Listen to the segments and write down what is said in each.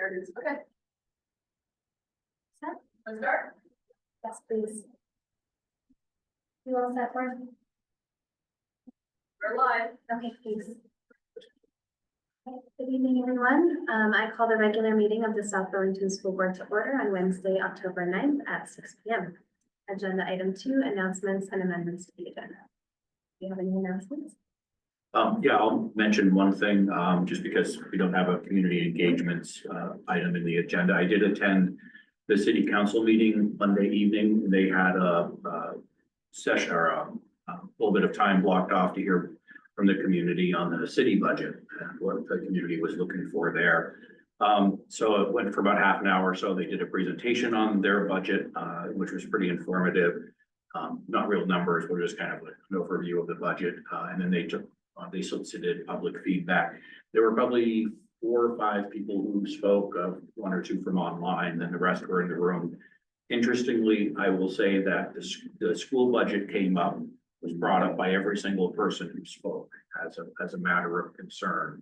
started. Okay. Set? Let's start. Yes, please. You all set for? We're live. Okay, please. Okay, good evening, everyone. I call the regular meeting of the South Burlington School Board to order on Wednesday, October 9th at 6 p.m. Agenda item 2, announcements and amendments to the agenda. Do you have any announcements? Yeah, I'll mention one thing, just because we don't have a community engagements, item in the agenda. I did attend the city council meeting Monday evening. They had a session or a little bit of time blocked off to hear from the community on the city budget and what the community was looking for there. So it went for about half an hour or so. They did a presentation on their budget, which was pretty informative. Not real numbers, but just kind of an overview of the budget. And then they solicited public feedback. There were probably 4 or 5 people who spoke, 1 or 2 from online, then the rest were in the room. Interestingly, I will say that the school budget was brought up by every single person who spoke as a matter of concern,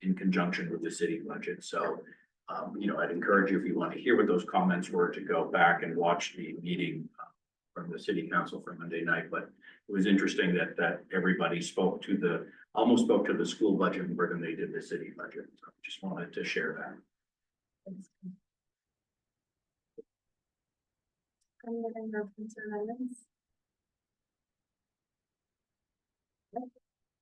in conjunction with the city budget. So, I'd encourage you, if you want to hear what those comments were, to go back and watch the meeting from the city council for Monday night. But it was interesting that everybody almost spoke to the school budget more than they did the city budget. So just wanted to share that. Any other announcements or amendments?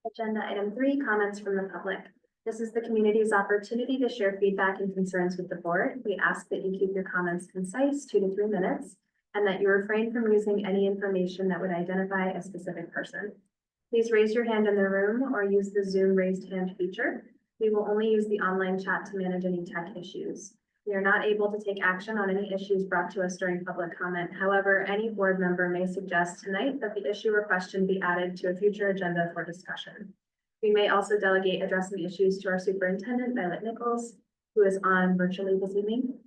Agenda item 3, comments from the public. This is the community's opportunity to share feedback and concerns with the board. We ask that you keep your comments concise, 2 to 3 minutes, and that you refrain from using any information that would identify a specific person. Please raise your hand in the room or use the Zoom raised hand feature. We will only use the online chat to manage any tech issues. We are not able to take action on any issues brought to us during public comment. However, any board member may suggest tonight that the issue or question be added to a future agenda for discussion. We may also delegate addressing issues to our superintendent, Violet Nichols, who is on virtually this evening.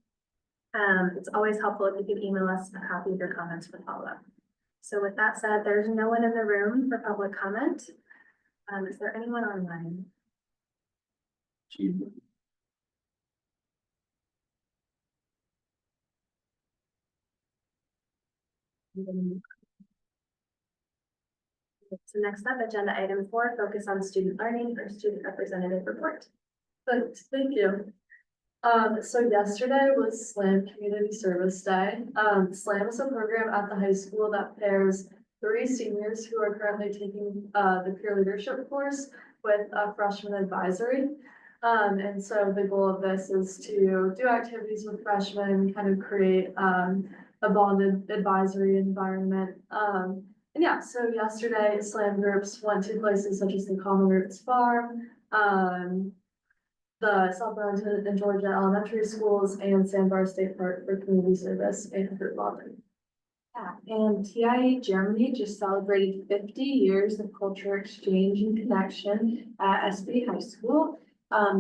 It's always helpful if you can email us a copy of your comments for follow-up. So with that said, there's no one in the room for public comment. Is there anyone online? So next up, agenda item 4, focus on student learning or student representative report. Thank you. So yesterday was SLAM Community Service Day. SLAM is a program at the high school that pairs 3 seniors who are currently taking the peer leadership course with a freshman advisory. And so the goal of this is to do activities with freshmen, kind of create a bonded advisory environment. And yeah, so yesterday SLAM groups went to places such as the Common Roots Farm, the South Burlington and Georgia elementary schools, and Sandbar State Park for community service and group bonding. Yeah, and TIA Germany just celebrated 50 years of cultural exchange and connection at SB High School.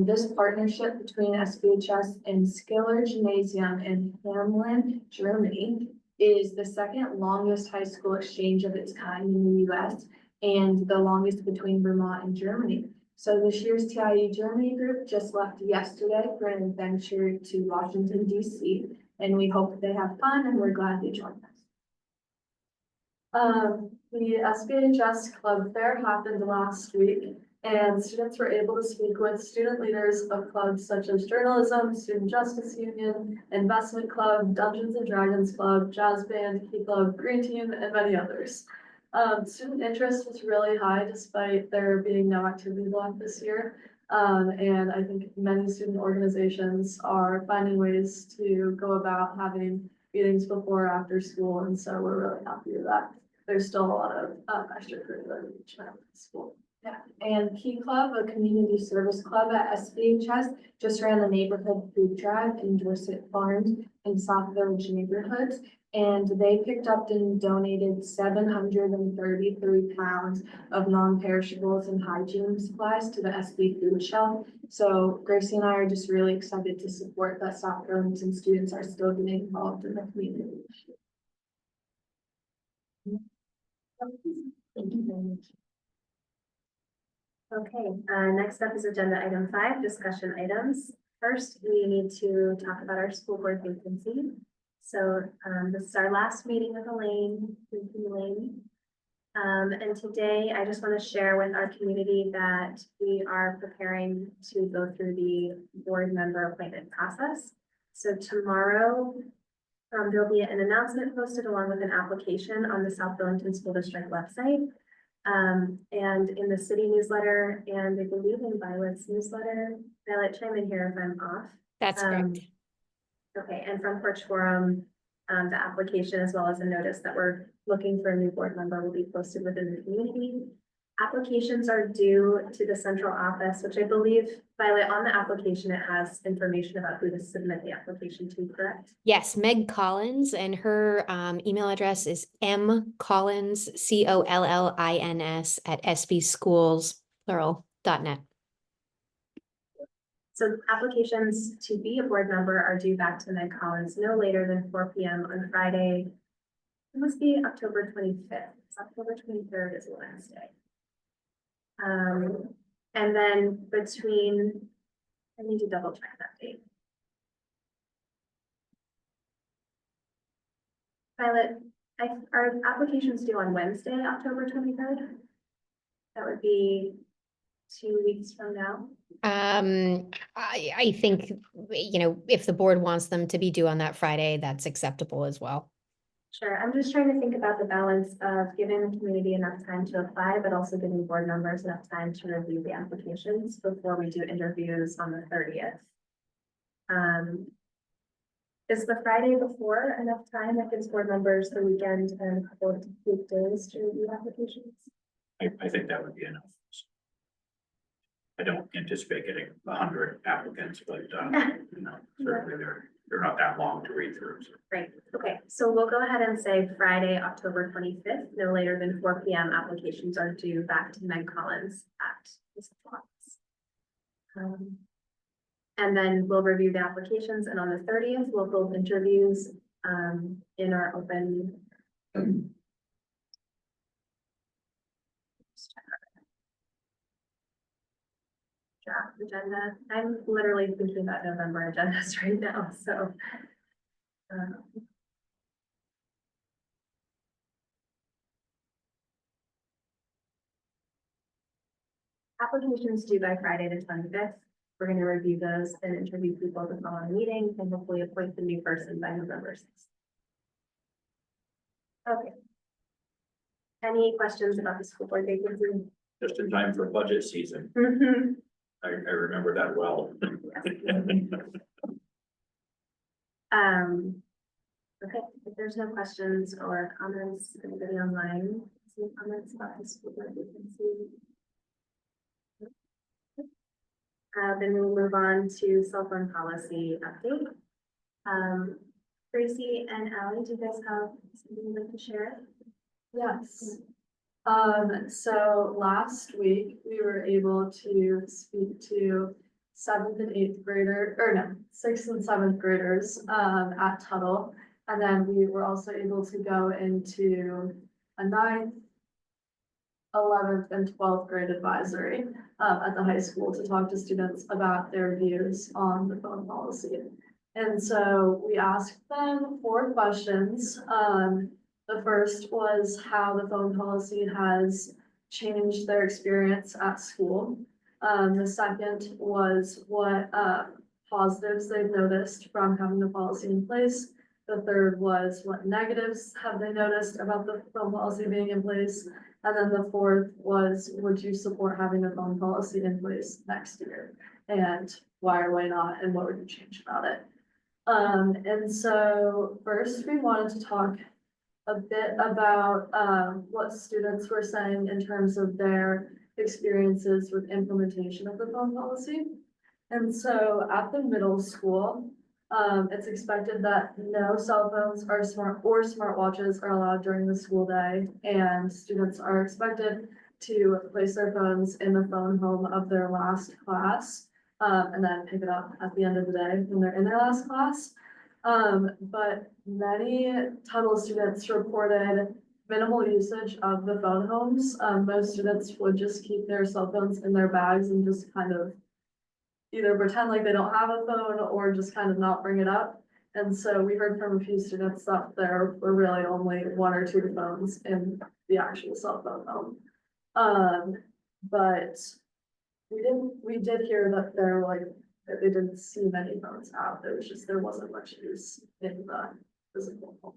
This partnership between SBHS and Schiller Gymnasium in Hamelin, Germany, is the 2nd longest high school exchange of its kind in the U.S. and the longest between Vermont and Germany. So this year's TIE Germany group just left yesterday for an adventure to Washington, D.C., and we hope they have fun, and we're glad they joined us. The SBHS Club Fair happened last week, and students were able to speak with student leaders of clubs such as Journalism, Student Justice Union, Investment Club, Dungeons and Dragons Club, Jazz Band, Key Club, Green Team, and many others. Student interest was really high despite there being no activity block this year. And I think many student organizations are finding ways to go about having meetings before or after school. And so we're really happy with that. There's still a lot of extracurricular engagement at the school. Yeah, and Key Club, a community service club at SBHS, just ran a neighborhood food drive in Dorset Farms in South Village neighborhoods. And they picked up and donated 733 pounds of non-perishables and hygiene supplies to the SB food shelf. So Gracie and I are just really excited to support that South Burlington students are still getting involved in the community. Thank you very much. Okay, next up is agenda item 5, discussion items. First, we need to talk about our school board vacancy. So this is our last meeting with Elaine. Thank you, Elaine. And today I just want to share with our community that we are preparing to go through the board member appointment process. So tomorrow, there'll be an announcement posted along with an application on the South Burlington School District website. And in the city newsletter, and I believe in Violet's newsletter. Violet, chime in here if I'm off. That's correct. Okay, and from Porch Forum, the application as well as a notice that we're looking for a new board member will be posted within the community. Applications are due to the central office, which I believe, Violet, on the application, it has information about who to submit the application to, correct? Yes, Meg Collins, and her email address is mcollins, COLLINS @sbschools.net. So applications to be a board member are due back to Meg Collins no later than 4 p.m. on Friday. It must be October 25th. It's October 23rd is Wednesday. And then between, I need to double check that date. Violet, our applications due on Wednesday, October 23rd? That would be 2 weeks from now. I think, if the board wants them to be due on that Friday, that's acceptable as well. Sure, I'm just trying to think about the balance of giving the community enough time to apply, but also giving board members enough time to review the applications before we do interviews on the 30th. Is the Friday before enough time that gives board members the weekend and a couple of weekdays to review applications? I think that would be enough. I don't anticipate getting 100 applicants, but, certainly they're not that long to read through. So. Great, okay, so we'll go ahead and say Friday, October 25th, no later than 4 p.m. Applications are due back to Meg Collins at this office. And then we'll review the applications, and on the 30th, we'll hold interviews in our open. Draft agenda. I'm literally thinking about November agendas right now, so. Applications due by Friday the 25th. We're going to review those and interview people at the following meeting and hopefully appoint the new person by November 6th. Okay. Any questions about the school board vacancy? Just in time for budget season. I remember that well. Okay, if there's no questions or comments, anybody online, any comments about the school board vacancy? Then we'll move on to cell phone policy update. Tracy and Ally, do you guys have something you'd like to share? Yes. So last week, we were able to speak to 7th and 8th grader, 6th and 7th graders, at Tuttle. And then we were also able to go into a 9th, 11th and 12th grade advisory, at the high school to talk to students about their views on the phone policy. And so we asked them 4 questions. The first was how the phone policy has changed their experience at school. The second was what positives they've noticed from having the policy in place. The third was what negatives have they noticed about the phone policy being in place. And then the fourth was, would you support having a phone policy in place next year? And why or why not, and what would you change about it? And so first we wanted to talk a bit about what students were saying in terms of their experiences with implementation of the phone policy. And so at the middle school, it's expected that no cell phones or smartwatches are allowed during the school day, and students are expected to place their phones in the phone home of their last class, and then pick it up at the end of the day when they're in their last class. But many Tuttle students reported minimal usage of the phone homes. Most students would just keep their cell phones in their bags and just kind of either pretend like they don't have a phone or just kind of not bring it up. And so we heard from a few students that there were really only 1 or 2 phones in the actual cell phone home. But we did hear that there were that they didn't see many phones out. It was just, there wasn't much use in the physical home.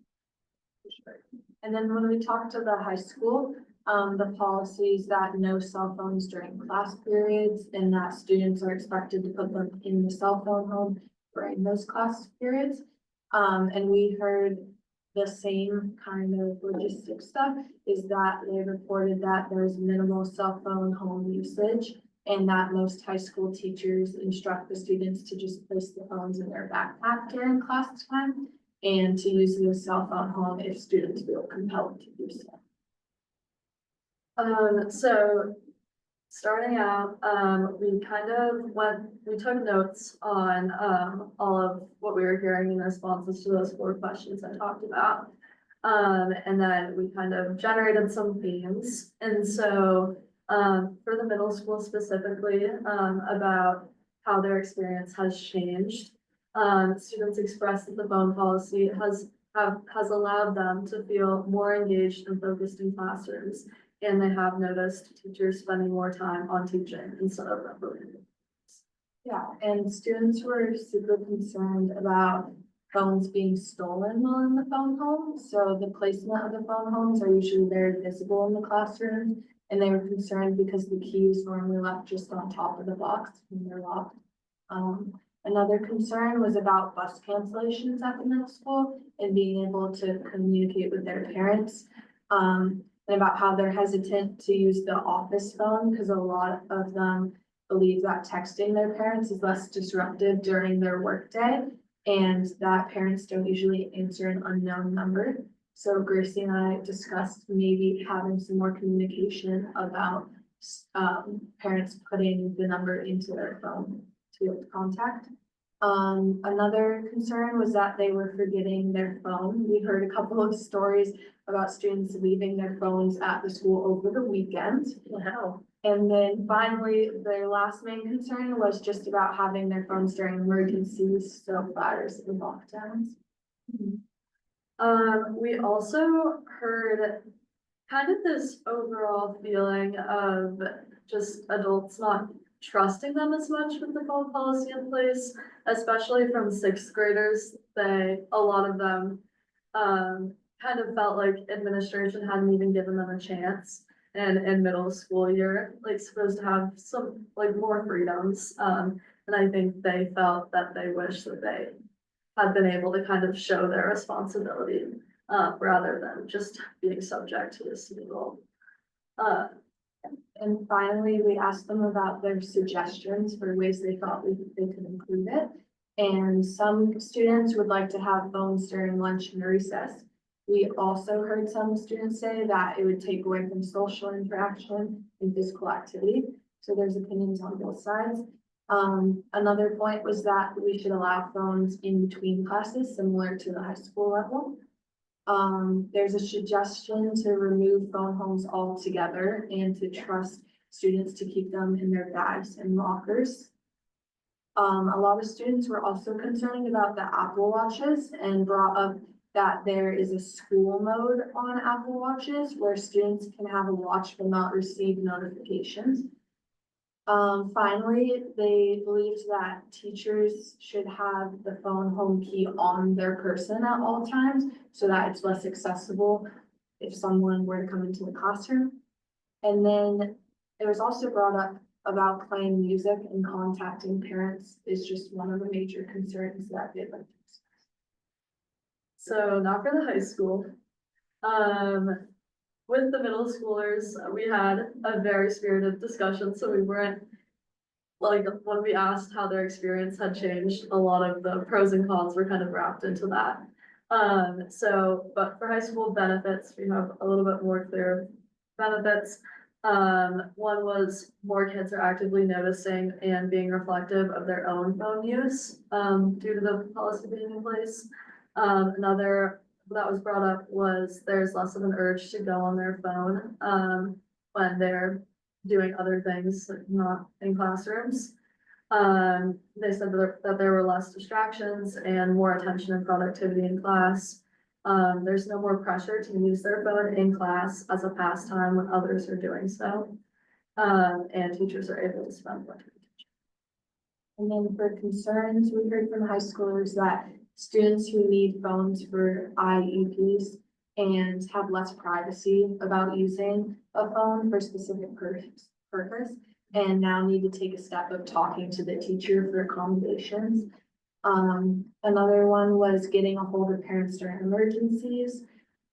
And then when we talked to the high school, the policies that no cell phones during class periods and that students are expected to put them in the cell phone home during those class periods. And we heard the same kind of logistics stuff is that they reported that there's minimal cell phone home usage and that most high school teachers instruct the students to just place the phones in their backpack during class time and to use the cell phone home if students feel compelled to do so. So starting out, we took notes on, all of what we were hearing in responses to those 4 questions I talked about. And then we kind of generated some themes. And so, for the middle school specifically, about how their experience has changed. Students expressed that the phone policy has allowed them to feel more engaged and focused in classrooms. And they have noticed teachers spending more time on teaching instead of refereeing. Yeah, and students were super concerned about phones being stolen while in the phone home. So the placement of the phone homes are usually very visible in the classroom. And they were concerned because the keys were only left just on top of the box when they're locked. Another concern was about bus cancellations at the middle school and being able to communicate with their parents. And about how they're hesitant to use the office phone because a lot of them believe that texting their parents is less disruptive during their workday and that parents don't usually answer an unknown number. So Gracie and I discussed maybe having some more communication about parents putting the number into their phone to be able to contact. Another concern was that they were forgetting their phone. We heard a couple of stories about students leaving their phones at the school over the weekend. Wow. And then finally, their last main concern was just about having their phones during emergencies, so fires and lockdowns. We also heard kind of this overall feeling of just adults not trusting them as much with the phone policy in place, especially from 6th graders. A lot of them, kind of felt like administration hadn't even given them a chance. And in middle school, you're supposed to have some more freedoms. And I think they felt that they wish that they had been able to kind of show their responsibility, rather than just being subject to this legal. And finally, we asked them about their suggestions for ways they thought they could improve it. And some students would like to have phones during lunch and recess. We also heard some students say that it would take away from social interaction and physical activity. So there's opinions on both sides. Another point was that we should allow phones in between classes, similar to the high school level. There's a suggestion to remove phone homes altogether and to trust students to keep them in their bags and lockers. A lot of students were also concerned about the Apple Watches and brought up that there is a school mode on Apple Watches where students can have a watch but not receive notifications. Finally, they believed that teachers should have the phone home key on their person at all times so that it's less accessible if someone were to come into the classroom. And then it was also brought up about playing music and contacting parents is just one of the major concerns that they'd like to discuss. So not for the high school. With the middle schoolers, we had a very spirited discussion, so we weren't when we asked how their experience had changed, a lot of the pros and cons were kind of wrapped into that. But for high school benefits, we have a little bit more clear benefits. One was more kids are actively noticing and being reflective of their own phone use, due to the policy being in place. Another that was brought up was there's less of an urge to go on their phone, when they're doing other things, not in classrooms. They said that there were less distractions and more attention and productivity in class. There's no more pressure to use their phone in class as a pastime when others are doing so. And teachers are able to spend more time. And then for concerns, we heard from high schoolers that students who need phones for IEPs and have less privacy about using a phone for specific purpose, and now need to take a step of talking to the teacher for accommodations. Another one was getting a hold of parents during emergencies.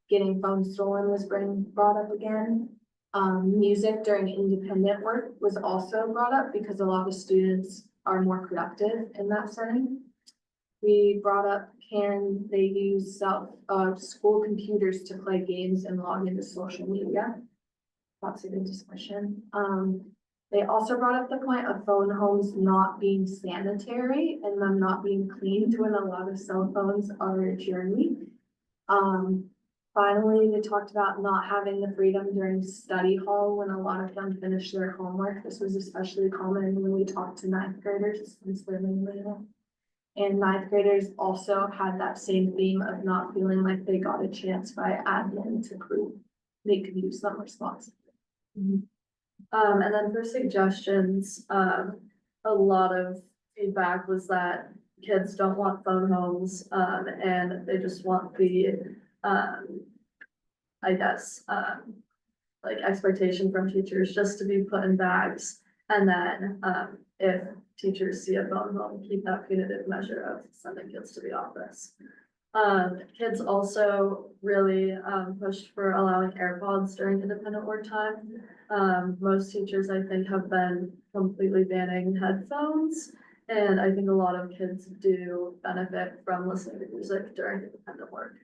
Getting phones stolen was brought up again. Music during independent work was also brought up because a lot of students are more productive in that setting. We brought up, can they use school computers to play games and log into social media? That's a good discussion. They also brought up the point of phone homes not being sanitary and them not being cleaned when a lot of cell phones are a journey. Finally, we talked about not having the freedom during study hall when a lot of them finish their homework. This was especially common when we talked to ninth graders since they're mainly. And ninth graders also had that same theme of not feeling like they got a chance by admin to prove they could use them responsibly. And then for suggestions, a lot of feedback was that kids don't want phone homes, and they just want the, I guess, like expectation from teachers just to be put in bags. And then, if teachers see a phone home, keep that punitive measure of sending kids to the office. Kids also really, pushed for allowing AirPods during independent work time. Most teachers, I think, have been completely banning headphones. And I think a lot of kids do benefit from listening to music during independent work.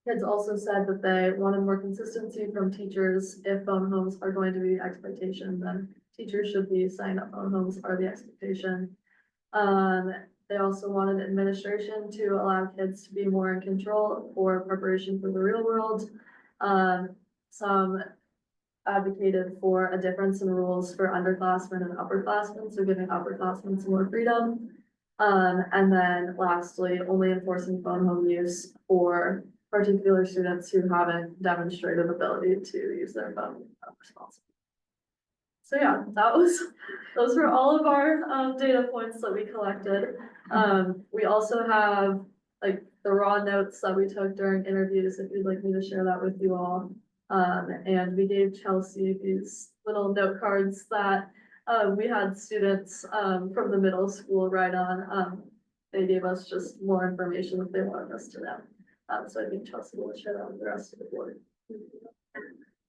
Kids also said that they wanted more consistency from teachers. If phone homes are going to be the expectation, then teachers should be saying that phone homes are the expectation. They also wanted administration to allow kids to be more in control for preparation for the real world. Some advocated for a difference in rules for underclassmen and upperclassmen, so giving upperclassmen some more freedom. And then lastly, only enforcing phone home use for particular students who haven't demonstrated ability to use their phone responsibly. So yeah, those were all of our data points that we collected. We also have like the raw notes that we took during interviews, if you'd like me to share that with you all. And we gave Chelsea these little note cards that we had students from the middle school write on. They gave us just more information that they wanted us to know. So I think Chelsea will share that with the rest of the board.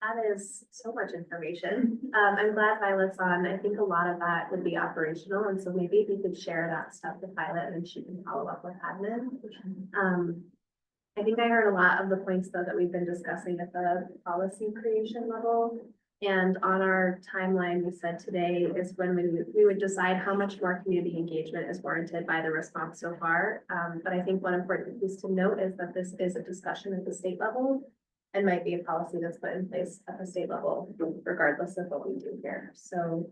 That is so much information. I'm glad Violet's on. I think a lot of that would be operational, and so maybe if you could share that stuff with Violet and she can follow up with admin. I think I heard a lot of the points though that we've been discussing at the policy creation level. And on our timeline, we said today is when we would decide how much more community engagement is warranted by the response so far. But I think one important piece to note is that this is a discussion at the state level and might be a policy that's put in place at the state level, regardless of what we do here. So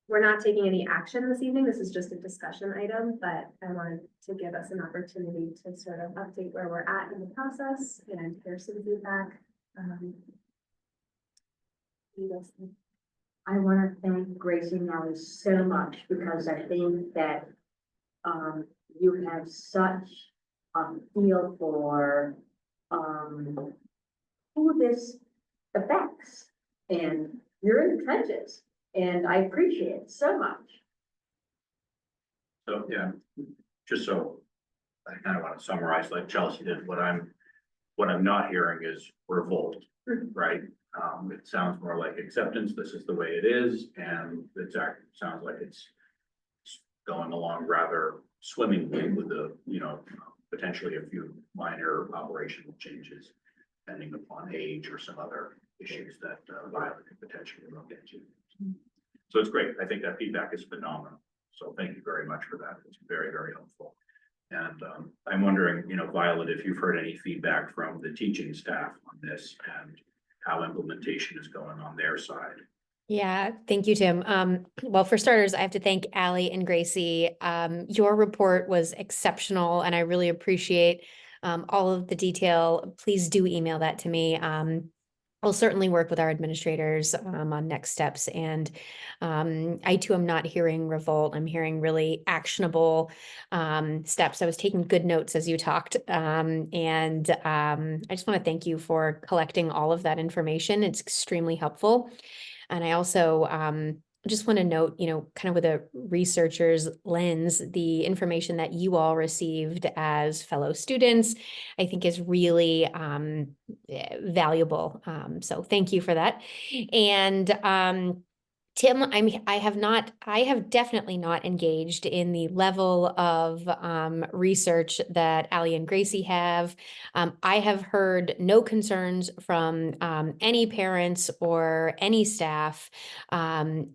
we're not taking any action this evening. This is just a discussion item, but I wanted to give us an opportunity to sort of update where we're at in the process and hear some feedback. I want to thank Gracie and Ellie so much because I think that you have such a feel for who this affects, and you're in the trenches, and I appreciate it so much. So, yeah, just so I kind of want to summarize like Chelsea did, what I'm not hearing is revolt, right? It sounds more like acceptance. This is the way it is. And sounds like it's going along rather swimmingly with the, potentially a few minor operational changes depending upon age or some other issues that Violet could potentially look into. So it's great. I think that feedback is phenomenal. So thank you very much for that. It's very, very helpful. And I'm wondering, Violet, if you've heard any feedback from the teaching staff on this and how implementation is going on their side. Yeah, thank you, Tim. Well, for starters, I have to thank Ally and Gracie. Your report was exceptional and I really appreciate all of the detail. Please do email that to me. I'll certainly work with our administrators on next steps. And I too am not hearing revolt. I'm hearing really actionable steps. I was taking good notes as you talked. I just want to thank you for collecting all of that information. It's extremely helpful. And I also just want to note, kind of with a researcher's lens, the information that you all received as fellow students, I think is really valuable. So thank you for that. And Tim, I have definitely not engaged in the level of research that Ally and Gracie have. I have heard no concerns from any parents or any staff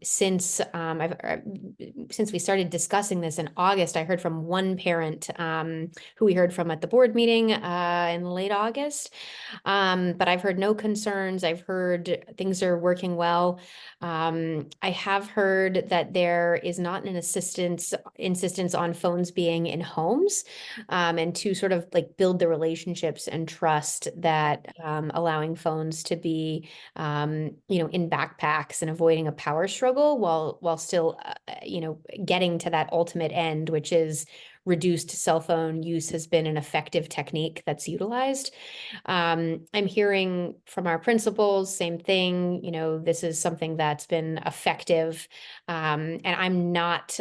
since we started discussing this in August. I heard from one parent who we heard from at the board meeting in late August. But I've heard no concerns. I've heard things are working well. I have heard that there is not an insistence on phones being in homes, and to sort of like build the relationships and trust that allowing phones to be, in backpacks and avoiding a power struggle while still, getting to that ultimate end, which is reduced cell phone use, has been an effective technique that's utilized. I'm hearing from our principals, same thing, this is something that's been effective. And I'm not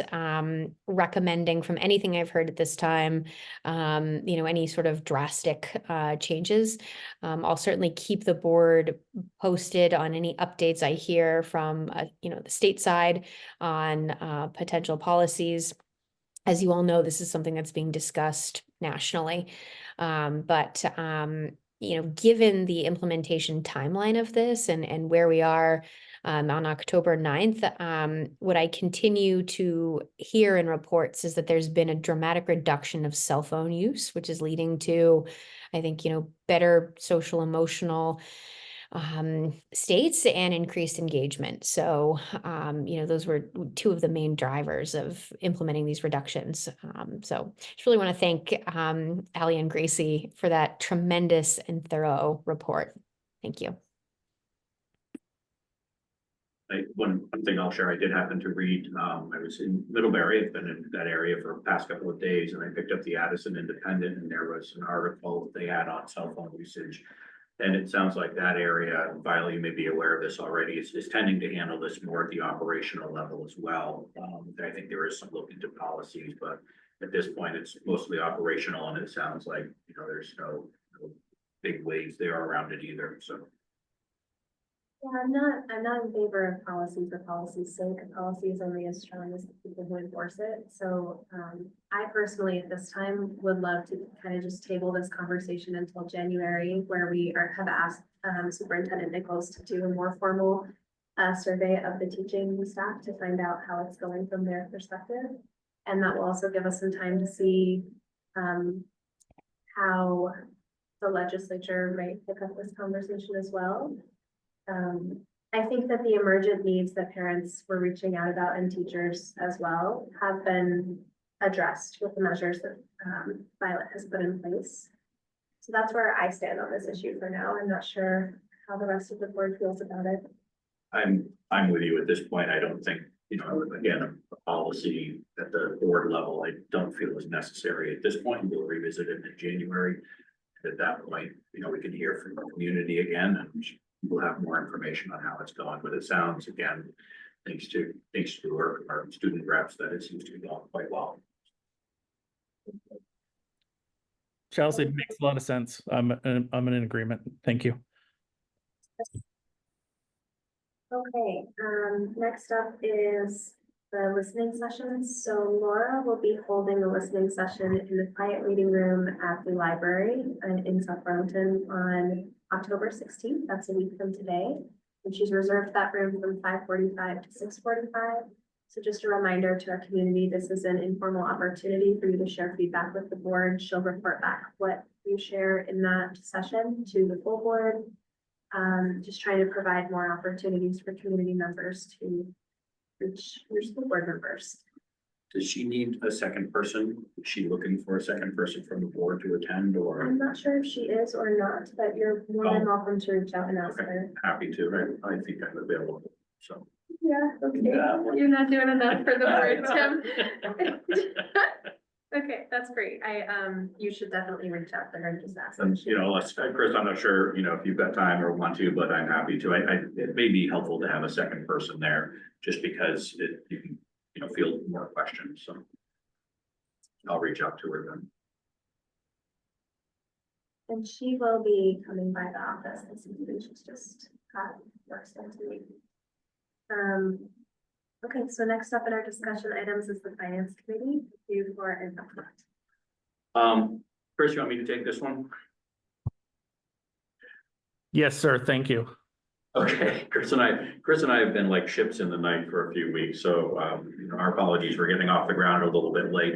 recommending from anything I've heard at this time, any sort of drastic changes. I'll certainly keep the board posted on any updates I hear from, the state side on potential policies. As you all know, this is something that's being discussed nationally. Given the implementation timeline of this and where we are on October 9th, what I continue to hear in reports is that there's been a dramatic reduction of cell phone use, which is leading to, I think, better social emotional states and increased engagement. So, those were two of the main drivers of implementing these reductions. So just really want to thank Ally and Gracie for that tremendous and thorough report. Thank you. One thing I'll share, I did happen to read, I was in Middlebury, I've been in that area for the past couple of days, and I picked up the Addison Independent, and there was an article they had on cell phone usage. And it sounds like that area, Viola, you may be aware of this already, is tending to handle this more at the operational level as well. I think there is some look into policies, but at this point, it's mostly operational, and it sounds like, there's no big waves there around it either, so. Yeah, I'm not in favor of policy for policy's sake. A policy is only as strong as the people who enforce it. So I personally at this time would love to kind of just table this conversation until January, where we have asked Superintendent Nichols to do a more formal survey of the teaching staff to find out how it's going from their perspective. And that will also give us some time to see how the legislature might pick up this conversation as well. I think that the emergent needs that parents were reaching out about and teachers as well have been addressed with the measures that Violet has put in place. So that's where I stand on this issue for now. I'm not sure how the rest of the board feels about it. I'm with you at this point. I don't think, again, a policy at the board level, I don't feel is necessary at this point. We'll revisit it in January. At that point, we can hear from the community again, and we'll have more information on how it's going. But it sounds, again, thanks to our student reps, that it seems to be going quite well. Chelsea, it makes a lot of sense. I'm in agreement. Thank you. Okay, next up is the listening sessions. So Laura will be holding a listening session in the quiet reading room at the library in South Burlington on October 16th. That's a week from today. And she's reserved that room from 5:45 to 6:45. So just a reminder to our community, this is an informal opportunity for you to share feedback with the board. She'll report back what you share in that session to the full board. Just trying to provide more opportunities for community members to reach your school board members. Does she need a second person? Is she looking for a second person from the board to attend or I'm not sure if she is or not, but you're more than welcome to reach out and ask Okay. her. happy to? I think I'm available, so. Yeah, okay. Yeah. You're not doing enough for the board, Tim. Okay, that's great. You should definitely reach out to her and just ask. And, you know, Chris, I'm not sure, you know, if you've got time or want to, but I'm happy to. It may be helpful to have a second person there just because you can, you know, field more questions, so. I'll reach out to her then. And she will be coming by the office this evening. She's just got work done today. Okay, so next up in our discussion items is the finance committee, due for an update. Chris, you want me to take this one? Yes, sir. Thank you. Okay, Chris and I have been like ships in the night for a few weeks, so you know, our apologies for getting off the ground a little bit late.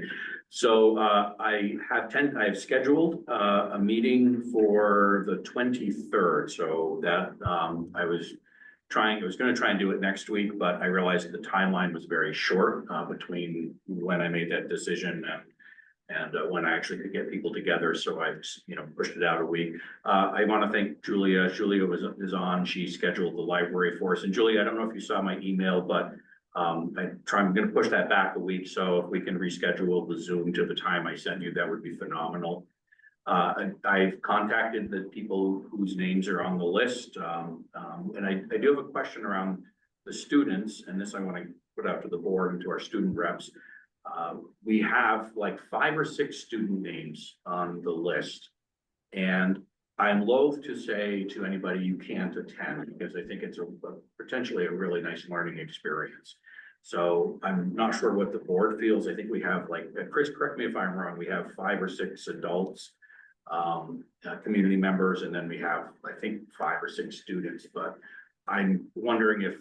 So I have scheduled a meeting for the 23rd, so that I was gonna try and do it next week, but I realized the timeline was very short between when I made that decision and when I actually could get people together, so I, you know, pushed it out a week. I want to thank Julia. Julia is on. She scheduled the library for us. And Julia, I don't know if you saw my email, but I'm going to push that back a week. So if we can reschedule the Zoom to the time I sent you, that would be phenomenal. I've contacted the people whose names are on the list. And I do have a question around the students, and this I want to put out to the board and to our student reps. We have like 5 or 6 student names on the list. And I'm loath to say to anybody you can't attend because I think it's potentially a really nice learning experience. So I'm not sure what the board feels. I think we have like, Chris, correct me if I'm wrong, we have 5 or 6 adults, community members, and then we have, I think, 5 or 6 students, but I'm wondering if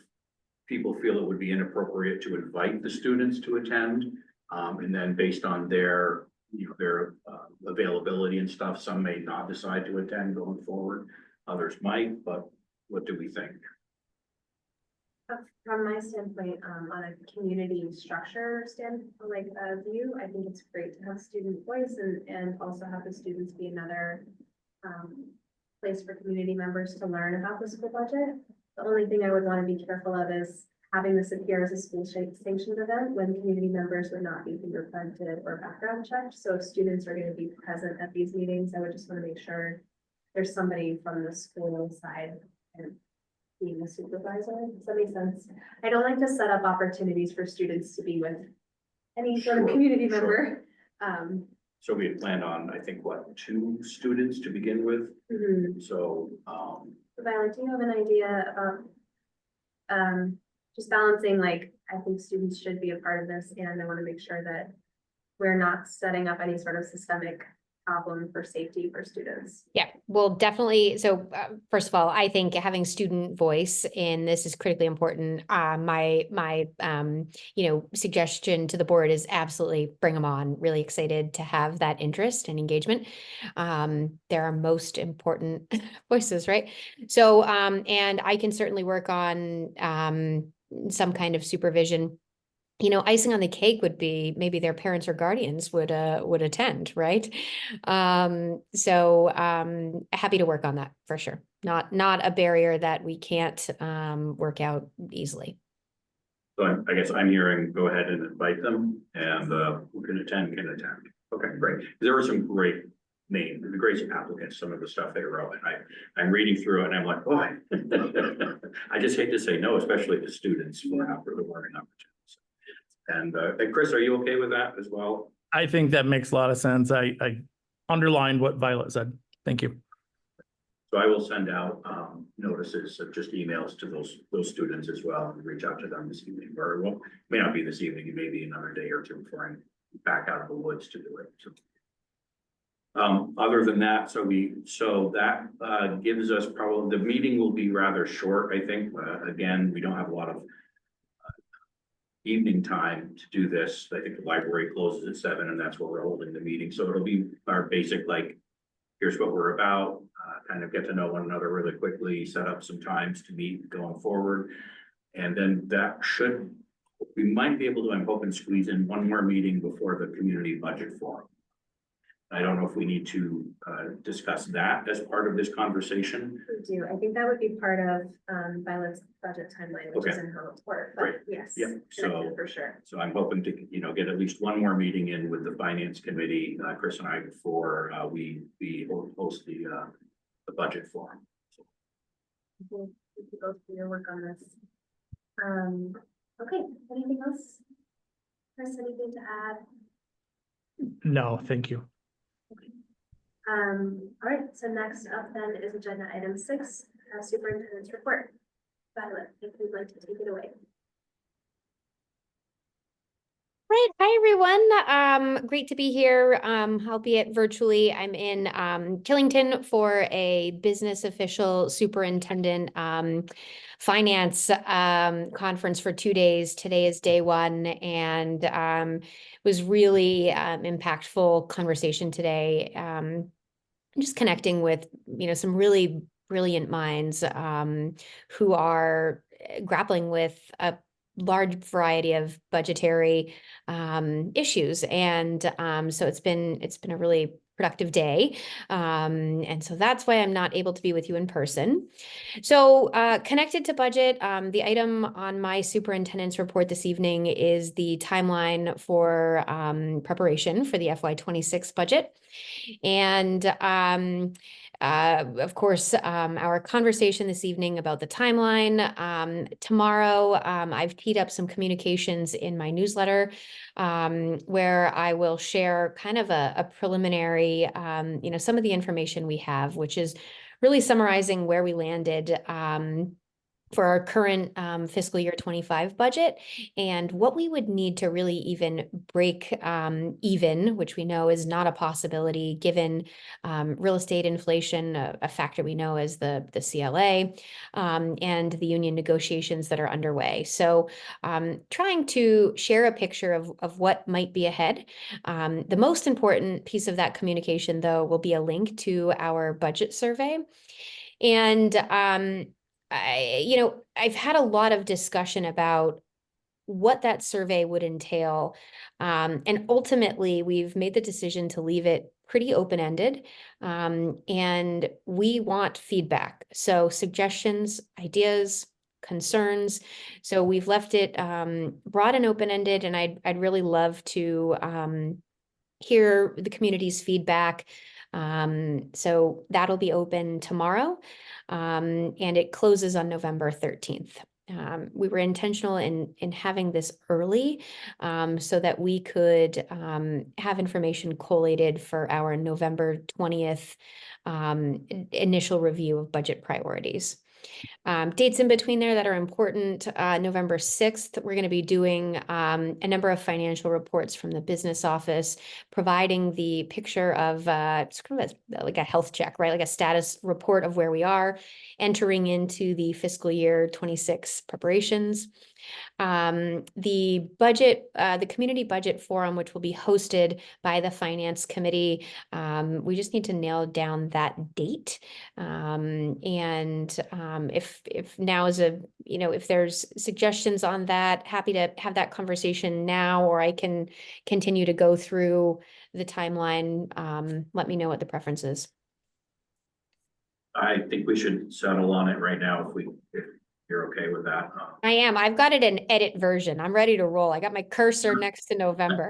people feel it would be inappropriate to invite the students to attend. And then based on their, you know, their availability and stuff, some may not decide to attend going forward. Others might, but what do we think? From my standpoint, on a community structure view, I think it's great to have student voice and also have the students be another place for community members to learn about the school budget. The only thing I would want to be careful of is having this appear as a school sanctioned event when community members would not be fingerprinted or background checked. So if students are going to be present at these meetings, I would just want to make sure there's somebody from the school side and being the supervisor. Does that make sense? I don't like to set up opportunities for students to be with any sort of Sure, community sure. member. So we had planned on, I think, what, 2 students to begin with? So, Violet, do you have an idea about just balancing, like, I think students should be a part of this, and I want to make sure that we're not setting up any sort of systemic problem for safety for students. Yeah, well, definitely. So first of all, I think having student voice in this is critically important. My you know, suggestion to the board is absolutely bring them on. Really excited to have that interest and engagement. They're our most important voices, right? So and I can certainly work on some kind of supervision. You know, icing on the cake would be maybe their parents or guardians would attend, right? So happy to work on that for sure. Not a barrier that we can't work out easily. so I guess I'm hearing, go ahead and invite them, and who can attend. Okay, great. There were some great names, the great applicants, some of the stuff they wrote, and I'm reading through it and I'm like, boy, I just hate to say no, especially to students for the learning opportunities. And Chris, are you okay with that as well? I think that makes a lot of sense. I underlined what Violet said. Thank you. So I will send out notices of just emails to those students as well and reach out to them this evening, or well, may not be this evening, it may be another day or 2 before I'm back out of the woods to do it. So other than that, so that gives us probably, the meeting will be rather short, I think. Again, we don't have a lot of evening time to do this. I think the library closes at 7 and that's where we're holding the meeting. So it'll be our basic like here's what we're about, kind of get to know one another really quickly, set up some times to meet going forward. And then we might be able to, I'm hoping, squeeze in one more meeting before the community budget forum. I don't know if we need to discuss that as part of this conversation. We do. I think that would be part of Violet's budget timeline, which is Okay. in her report, Great. but yes. Yeah, so- connected for sure. So I'm hoping to, get at least one more meeting in with the finance committee, Chris and I, before we host the budget forum. We'll go through your work on this. Okay, anything else? Chris, anything to add? No, thank you. All right, so next up then is agenda item 6, superintendent's report. Violet, if you'd like to take it away. Right. Hi, everyone. Great to be here, albeit virtually. I'm in Killington for a business official superintendent finance conference for 2 days. Today is day 1, and it was really impactful conversation today. Just connecting with, some really brilliant minds who are grappling with a large variety of budgetary issues. And so it's been a really productive day. And so that's why I'm not able to be with you in person. So connected to budget, the item on my superintendent's report this evening is the timeline for preparation for the FY26 budget. And of course, our conversation this evening about the timeline. Tomorrow, I've teed up some communications in my newsletter where I will share kind of a preliminary, some of the information we have, which is really summarizing where we landed for our current fiscal year 25 budget and what we would need to really even break even, which we know is not a possibility given real estate inflation, a factor we know is the CLA, and the union negotiations that are underway. So trying to share a picture of what might be ahead. The most important piece of that communication, though, will be a link to our budget survey. And I've had a lot of discussion about what that survey would entail. And ultimately, we've made the decision to leave it pretty open-ended. And we want feedback. So suggestions, ideas, concerns. So we've left it broad and open-ended, and I'd really love to hear the community's feedback. So that'll be open tomorrow, and it closes on November 13th. We were intentional in having this early so that we could have information collated for our November 20th initial review of budget priorities. Dates in between there that are important. November 6th, we're going to be doing a number of financial reports from the business office, providing the picture of it's kind of like a health check, right? Like a status report of where we are entering into the fiscal year 26 preparations. The budget, the community budget forum, which will be hosted by the finance committee. We just need to nail down that date. If now is if there's suggestions on that, happy to have that conversation now, or I can continue to go through the timeline. Let me know what the preference is. I think we should settle on it right now if you're okay with that. I am. I've got it in edit version. I'm ready to roll. I got my cursor next to November.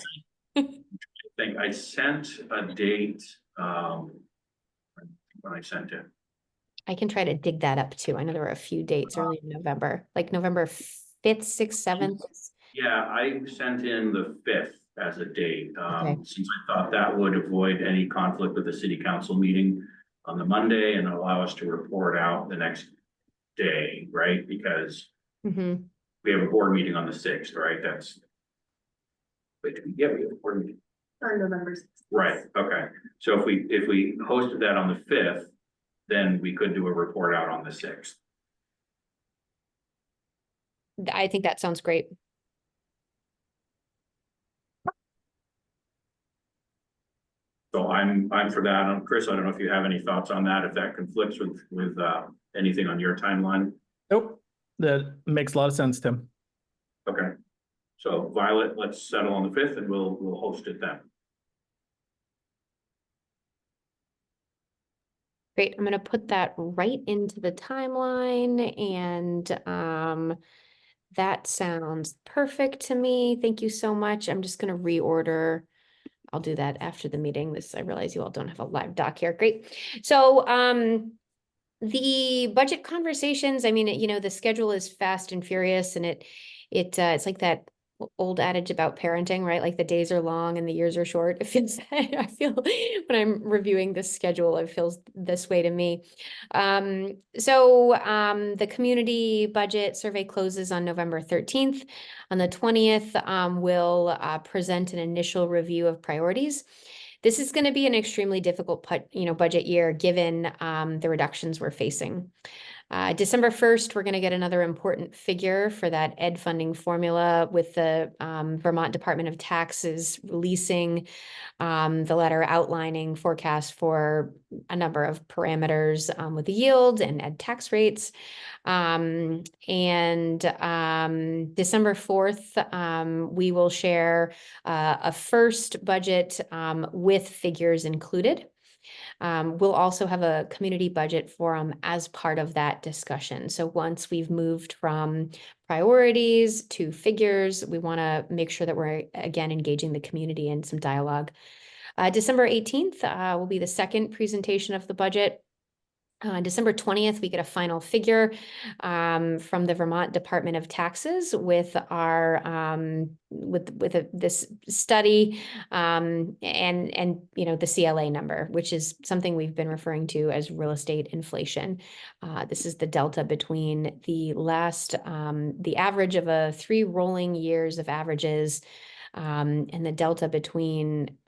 I think I sent a date when I sent it. I can try to dig that up too. I know there were a few dates early in November, like November 5th, 6th, 7th. Yeah, I sent in the 5th as a date, Okay. since I thought that would avoid any conflict with the city council meeting on the Monday and allow us to report out the next day, right? Because Mm-hmm. we have a board meeting on the 6th, right? We have a board meeting. On November 6th. Right, okay. So if we hosted that on the 5th, then we could do a report out on the 6th. I think that sounds great. So I'm for that. Chris, I don't know if you have any thoughts on that, if that conflicts with anything on your timeline. Nope, that makes a lot of sense, Tim. Okay. So Violet, let's settle on the 5th and we'll host it then. Great, I'm gonna put that right into the timeline and that sounds perfect to me. Thank you so much. I'm just gonna reorder. I'll do that after the meeting. I realize you all don't have a live doc here. Great. So the budget conversations, I mean, the schedule is fast and furious and it's like that old adage about parenting, right? Like the days are long and the years are short. It feels, I feel when I'm reviewing this schedule, it feels this way to me. The community budget survey closes on November 13th. On the 20th, we'll present an initial review of priorities. This is going to be an extremely difficult budget year given the reductions we're facing. December 1st, we're going to get another important figure for that ed funding formula with the Vermont Department of Taxes releasing the letter outlining forecasts for a number of parameters with the yield and ed tax rates. December 4th, we will share a first budget with figures included. We'll also have a community budget forum as part of that discussion. So once we've moved from priorities to figures, we want to make sure that we're again engaging the community in some dialogue. December 18th will be the second presentation of the budget. December 20th, we get a final figure from the Vermont Department of Taxes with our this study and the CLA number, which is something we've been referring to as real estate inflation. This is the delta between the average of 3 rolling years of averages and the delta between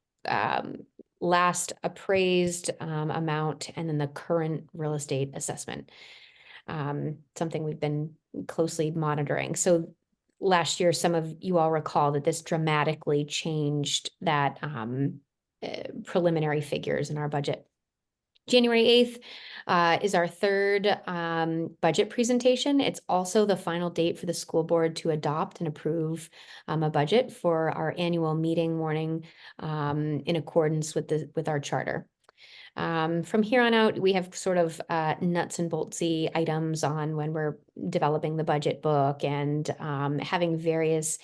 last appraised amount and then the current real estate assessment. Something we've been closely monitoring. So last year, some of you all recall that this dramatically changed that preliminary figures in our budget. January 8th is our third budget presentation. It's also the final date for the school board to adopt and approve a budget for our annual meeting warning in accordance with our charter. From here on out, we have sort of nuts and boltsy items on when we're developing the budget book and having various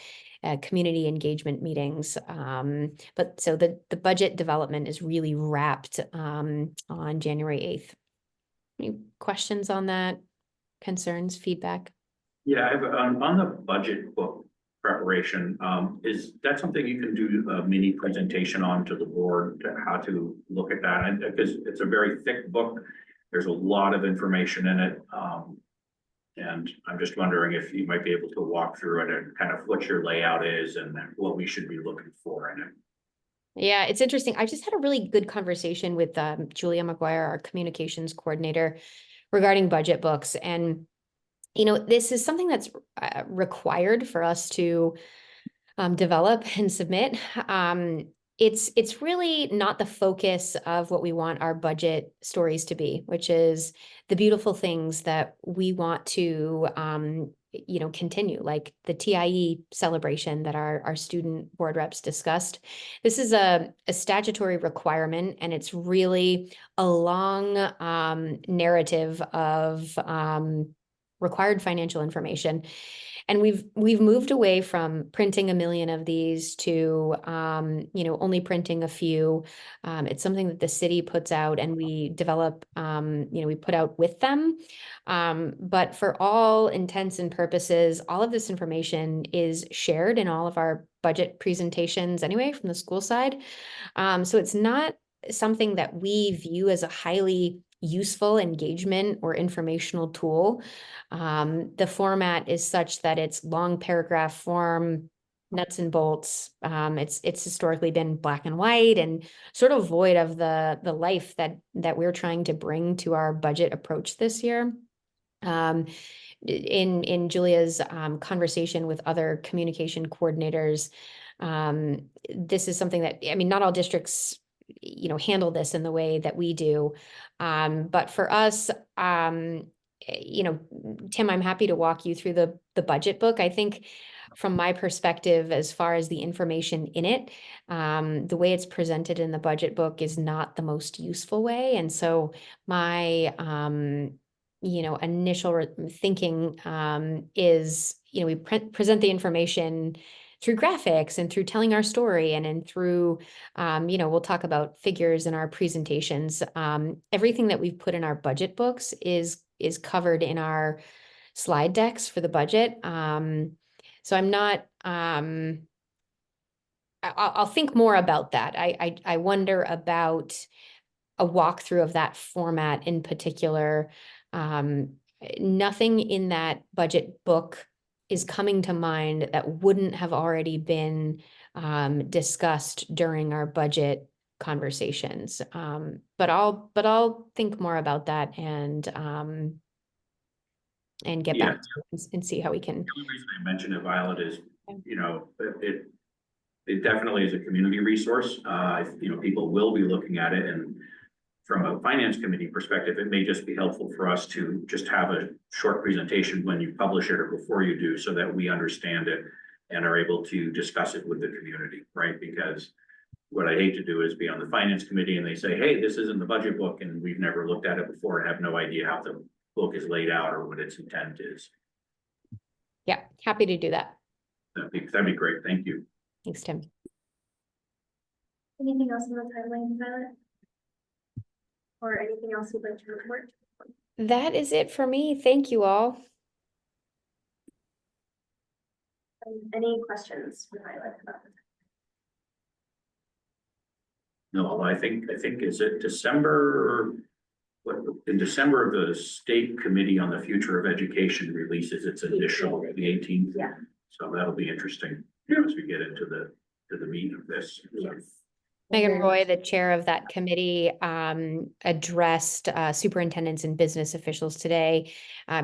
community engagement meetings. But so the budget development is really wrapped on January 8th. Any questions on that? Concerns, feedback? Yeah, I have on the budget book preparation. Is that something you can do a mini presentation on to the board, to how to look at that? And because it's a very thick book, there's a lot of information in it. And I'm just wondering if you might be able to walk through it and kind of what your layout is and what we should be looking for in it. Yeah, it's interesting. I just had a really good conversation with Julia McGuire, our communications coordinator, regarding budget books. And, this is something that's required for us to develop and submit. It's really not the focus of what we want our budget stories to be, which is the beautiful things that we want to continue, like the TIE celebration that our student board reps discussed. This is a statutory requirement, and it's really a long narrative of required financial information. And we've moved away from printing 1 million of these to only printing a few. It's something that the city puts out and we develop, we put out with them. But for all intents and purposes, all of this information is shared in all of our budget presentations anyway from the school side. So it's not something that we view as a highly useful engagement or informational tool. The format is such that it's long paragraph form, nuts and bolts. It's historically been black and white and sort of void of the life that we're trying to bring to our budget approach this year. In Julia's conversation with other communication coordinators, this is something that, not all districts handle this in the way that we do. But for us, Tim, I'm happy to walk you through the budget book. I think from my perspective, as far as the information in it, the way it's presented in the budget book is not the most useful way. And so my, initial thinking is, we present the information through graphics and through telling our story and through, we'll talk about figures in our presentations. Everything that we've put in our budget books is covered in our slide decks for the budget. So I'm not, I'll think more about that. I wonder about a walkthrough of that format in particular. Nothing in that budget book is coming to mind that wouldn't have already been discussed during our budget conversations. But I'll think more about that and get Yeah. back to you and see how we can. The only reason I mentioned it, Violet, is, it definitely is a community resource. People will be looking at it, and from a finance committee perspective, it may just be helpful for us to just have a short presentation when you publish it or before you do, so that we understand it and are able to discuss it with the community, right? Because what I hate to do is be on the finance committee and they say, hey, this isn't the budget book, and we've never looked at it before and have no idea how the book is laid out or what its intent is. Yeah, happy to do that. That'd be great. Thank you. Thanks, Tim. Anything else on the timeline, Violet? Or anything else you'd like to report? That is it for me. Thank you all. Any questions for Violet about the No, I think, is it December? What, in December, the state committee on the future of education releases its initial, the 18th. Yeah. So that'll be interesting as we get into the meat of this. Yes. Megan Roy, the chair of that committee, addressed superintendents and business officials today.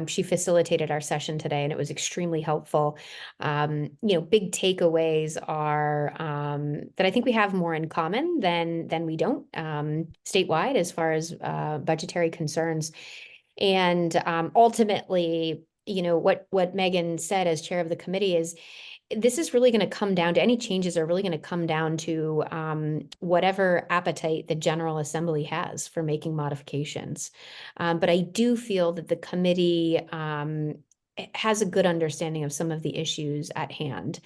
She facilitated our session today, and it was extremely helpful. Big takeaways are that I think we have more in common than we don't statewide as far as budgetary concerns. And ultimately, what Megan said as chair of the committee is, this is really going to come down to, any changes are really going to come down to whatever appetite the General Assembly has for making modifications. But I do feel that the committee has a good understanding of some of the issues at hand.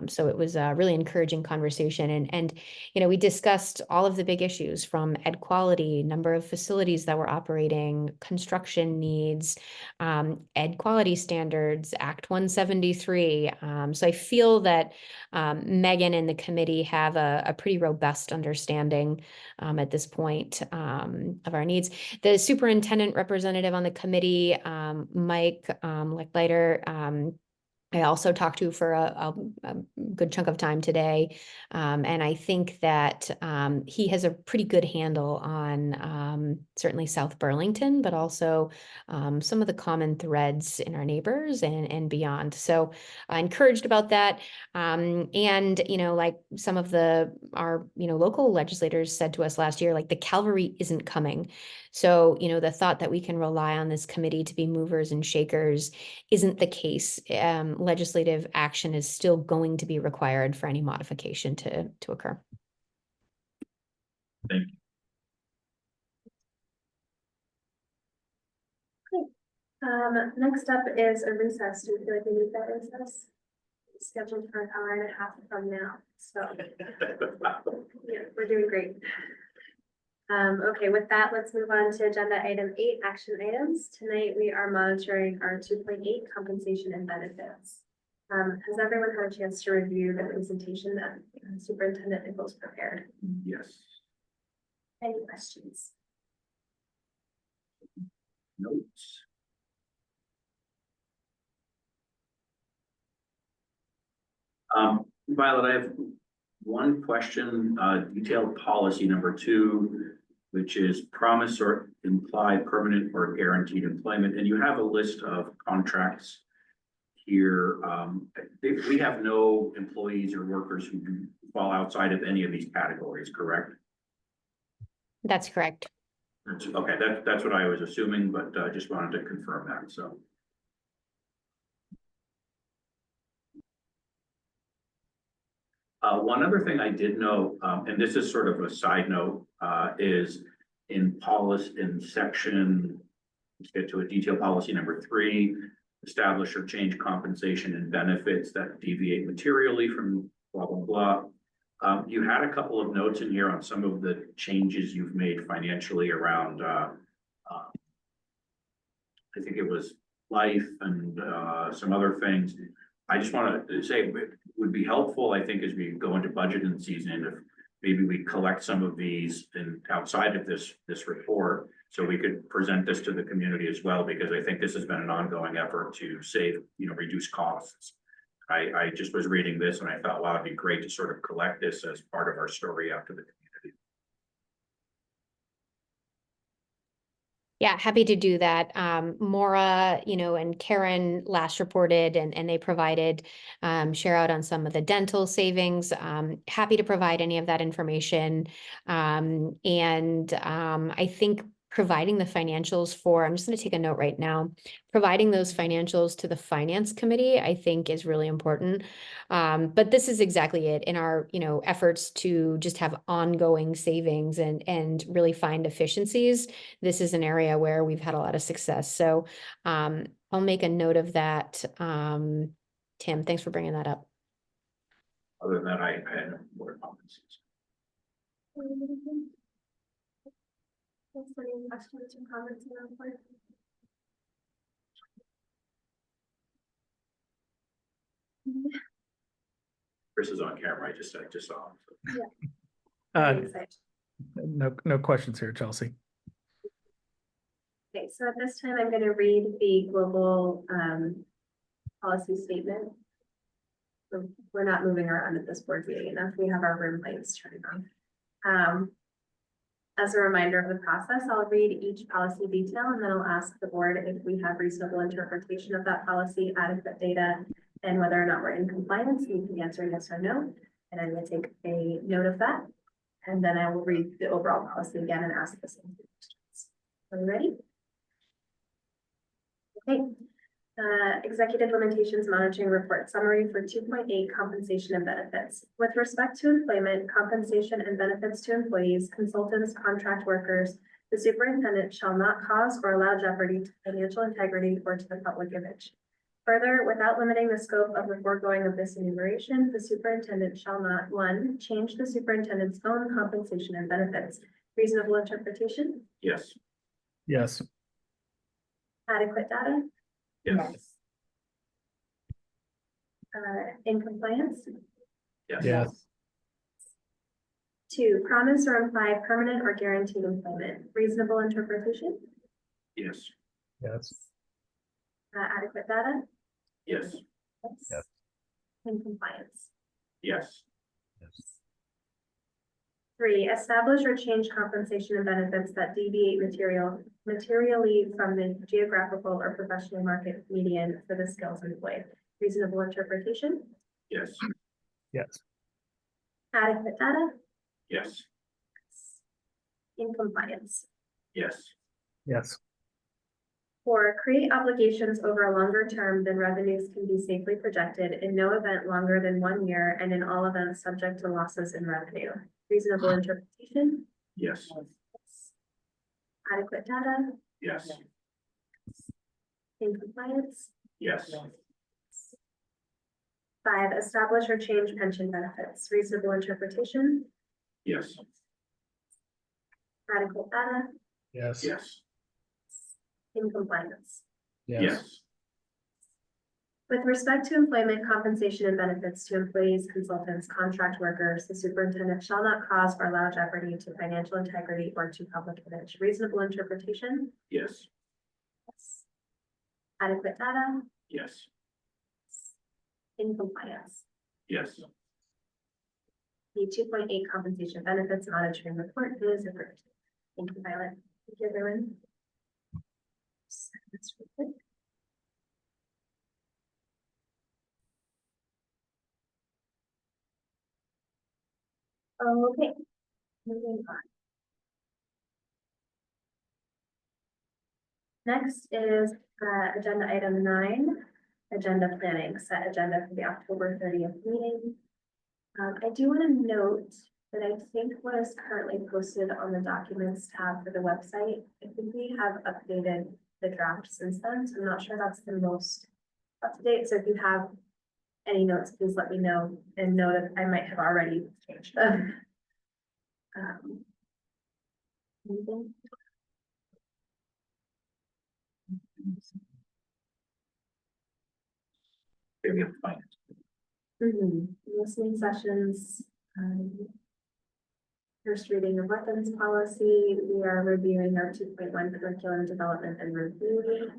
So it was a really encouraging conversation. And we discussed all of the big issues, from ed quality, number of facilities that were operating, construction needs, ed quality standards, Act 173. So I feel that Megan and the committee have a pretty robust understanding at this point of our needs. The superintendent representative on the committee, Mike Leiter, I also talked to for a good chunk of time today. And I think that he has a pretty good handle on certainly South Burlington, but also some of the common threads in our neighbors and beyond. So encouraged about that. And, like some of our local legislators said to us last year, like, the cavalry isn't coming. So, the thought that we can rely on this committee to be movers and shakers isn't the case. Legislative action is still going to be required for any modification to occur. Thank you. Next up is a recess. Do you feel like we need that recess? It's scheduled for an hour and a half from now. So yeah, we're doing great. Okay, with that, let's move on to agenda item 8, action items. Tonight, we are monitoring our 2.8 compensation and benefits. Has everyone had a chance to review the presentation that Superintendent Nichols prepared? Yes. Any questions? Notes. Violet, I have one question, detailed policy number 2, which is promise or implied permanent or guaranteed employment. And you have a list of contracts here. We have no employees or workers who fall outside of any of these categories, correct? That's correct. Okay, that's what I was assuming, but I just wanted to confirm that, so. One other thing I did know, and this is sort of a side note, is in policy, in section, let's get to a detail policy number 3, establish or change compensation and benefits that deviate materially from blah, blah, blah. You had a couple of notes in here on some of the changes you've made financially around, I think it was life and some other things. I just want to say it would be helpful, I think, as we go into budgeting season, if maybe we collect some of these and outside of this report, so we could present this to the community as well, because I think this has been an ongoing effort to save, reduce costs. I just was reading this and I thought, wow, it'd be great to sort of collect this as part of our story out to the community. Yeah, happy to do that. Maura, and Karen last reported and they provided share out on some of the dental savings. Happy to provide any of that information. I think providing the financials I'm just going to take a note right now, providing those financials to the finance committee, I think is really important. But this is exactly it in our, efforts to just have ongoing savings and really find efficiencies. This is an area where we've had a lot of success. So I'll make a note of that. Tim, thanks for bringing that up. Other than that, I had no more comments. Any questions or comments around the board? Chris is on camera, I just saw him. Uh, Excited. no questions here, Chelsea. Okay, so at this time, I'm going to read the global policy statement. We're not moving around at this board meeting enough. We have our room lights turned on. As a reminder of the process, I'll read each policy detail and then I'll ask the board if we have reasonable interpretation of that policy, adequate data, and whether or not we're in compliance. You can answer yes or no, and I'm going to take a note of that. And then I will read the overall policy again and ask the same questions. Are you ready? Okay. Executive Limitations Monitoring Report Summary for 2.8 Compensation and Benefits. With respect to employment, compensation and benefits to employees, consultants, contract workers, the superintendent shall not cause or allow jeopardy to financial integrity or to the public image. Further, without limiting the scope of the foregoing of this enumeration, the superintendent shall not, 1, change the superintendent's own compensation and benefits. Reasonable interpretation? Yes. Yes. Adequate data? Yes. In compliance? Yes. 2, promise or imply permanent or guaranteed employment. Reasonable interpretation? Yes. Yes. Adequate data? Yes. Yes. In compliance. Yes. 3, establish or change compensation and benefits that deviate materially from the geographical or professional market median for the skills employed. Reasonable interpretation? Yes. Yes. Adequate data? Yes. In compliance. Yes. Yes. 4, create obligations over a longer term than revenues can be safely projected, in no event longer than 1 year and in all events subject to losses in revenue. Reasonable interpretation? Yes. Adequate data? Yes. In compliance? Yes. 5, establish or change pension benefits. Reasonable interpretation? Yes. Adequate data? Yes. Yes. In compliance. Yes. With respect to employment compensation and benefits to employees, consultants, contract workers, the superintendent shall not cause or allow jeopardy to financial integrity or to public image. Reasonable interpretation? Yes. Yes. Adequate data? Yes. In compliance. Yes. The 2.8 compensation benefits monitoring report is approved. Thank you, Violet. Thank you, everyone. That's really good. Okay, moving on. Next is agenda item 9, agenda planning, set agenda for the October 30th meeting. I do want to note that I think what is currently posted on the documents tab for the website, I think we have updated the draft since then, so I'm not sure that's the most up to date. So if you have any notes, please let me know, and know that I might have already changed them. Anything? Maybe I'm fine. Listening sessions. First reading of weapons policy, we are reviewing our 2.1 curriculum development and review.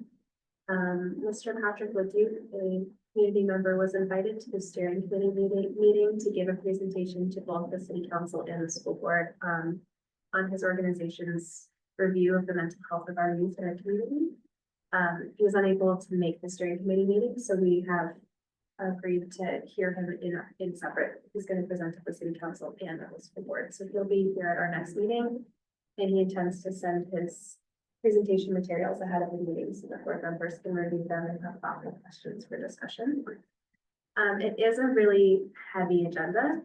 Mr. Patrick Leduc, a community member, was invited to the steering committee meeting to give a presentation to both the city council and the school board on his organization's review of the mental health of our youth in our community. He was unable to make the steering committee meeting, so we have agreed to hear him in separate. He's going to present to the city council and the school board, so he'll be here at our next meeting. And he intends to send his presentation materials ahead of the meeting so the board members can review them and have thoughtful questions for discussion. It is a really heavy agenda,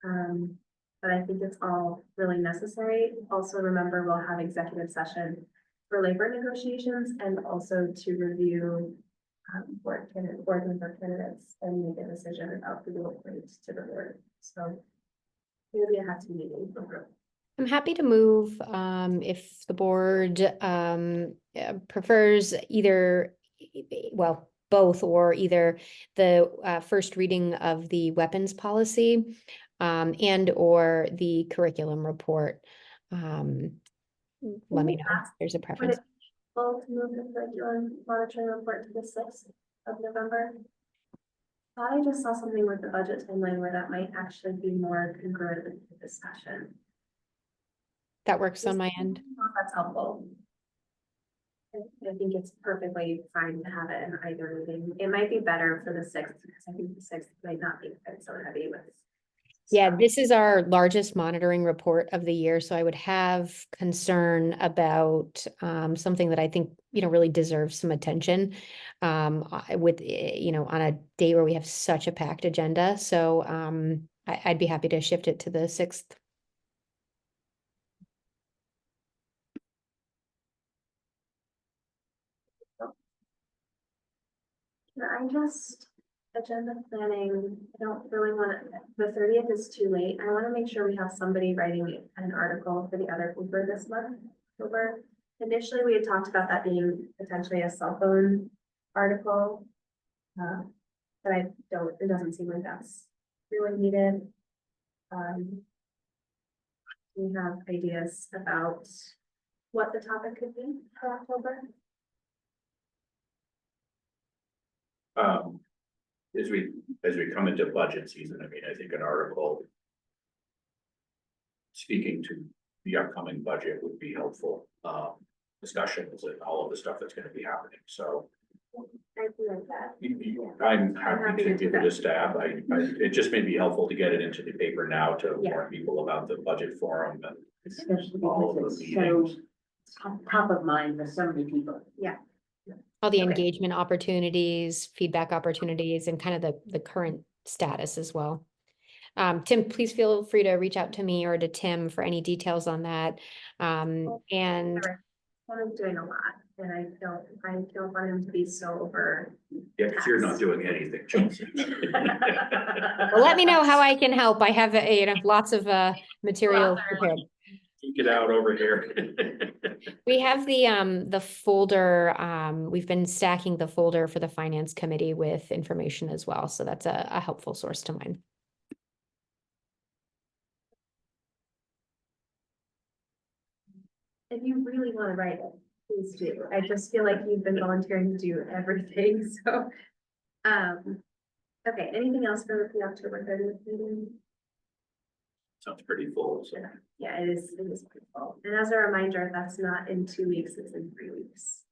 but I think it's all really necessary. Also, remember, we'll have executive session for labor negotiations and also to review board member candidates and make a decision about who will appoint to the board. So it'll be a hefty meeting. I'm happy to move if the board prefers either, well, both, or either the first reading of the weapons policy and or the curriculum report. Let me know if there's a preference. Well, to move the curriculum monitoring report to the 6th of November. Thought I just saw something with the budget timeline where that might actually be more congruent with the discussion. That works on my end. If that's helpful. I think it's perfectly fine to have it in either meeting. It might be better for the 6th because I think the 6th might not be quite so heavy with. Yeah, stuff. this is our largest monitoring report of the year, so I would have concern about something that I think, really deserves some attention with, on a day where we have such a packed agenda. So I'd be happy to shift it to the 6th. I just, agenda planning, I don't really want to, the 30th is too late. I want to make sure we have somebody writing an article for the other paper this month. October. Initially, we had talked about that being potentially a cell phone article. But it doesn't seem like that's really needed. We have ideas about what the topic could be for October. As we come into budget season, I mean, I think an article speaking to the upcoming budget would be helpful. Discussions and all of the stuff that's going to be happening. So I feel like that. I'm happy to give it a stab. It just may be helpful to get it into the paper now to Yeah. warn people about the budget forum and Especially all because of the it's so meetings. top of mind for so many people. All the Okay. engagement opportunities, feedback opportunities, and kind of the current status as well. Tim, please feel free to reach out to me or to Tim for any details on that. And I'm doing a lot, and I don't want him to be so over. Yeah, because you're not doing anything, Chelsea. well, let me know how I can help. I have, lots of material prepared. Get out over here. We have the folder, we've been stacking the folder for the finance committee with information as well. So that's a helpful source to mine. If you really want to write it, please do. I just feel like you've been volunteering to do everything, so. Okay, anything else for the October 30th meeting? Sounds pretty full, so. Yeah, it is pretty full. And as a reminder, that's not in 2 weeks, it's in 3 weeks.